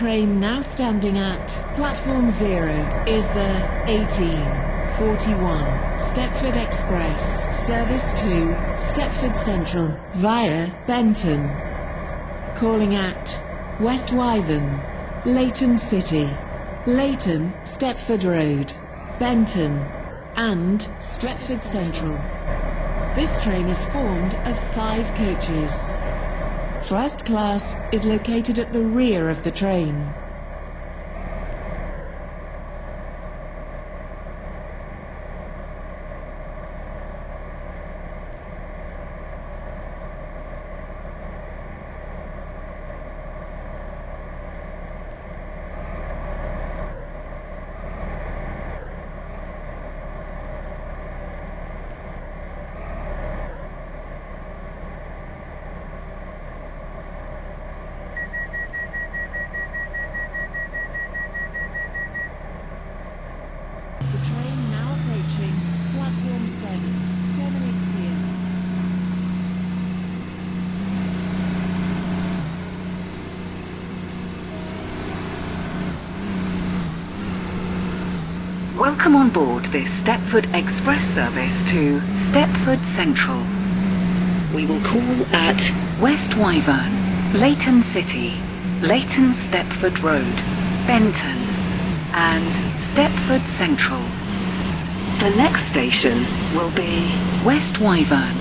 Train now standing at platform 0 is the 1841 Stepford Express, service to Stepford Central via Benton. Calling at West Wyvern, Llyn City, Leighton, Stepford Road, Benton and Stepford Central. This train is formed of 5 coaches. First class is located at the rear of the train. The train now approaching platform 7 terminates here. Welcome on board this Stepford Express service to Stepford Central. We will call at West Wyvern, Leighton City, Leighton Stepford Road, Benton and Stepford Central. The next station will be West Wyvern.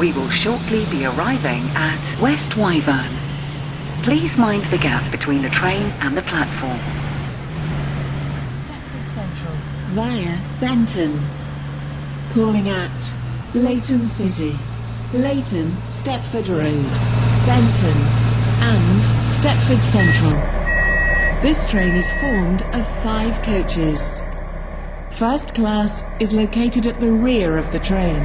We will shortly be arriving at West Wyvern. Please mind the gap between the train and the platform. Stepford Central via Benton. Calling at Leighton City, Leighton, Stepford Road, Benton and Stepford Central. This train is formed of 5 coaches. First class is located at the rear of the train.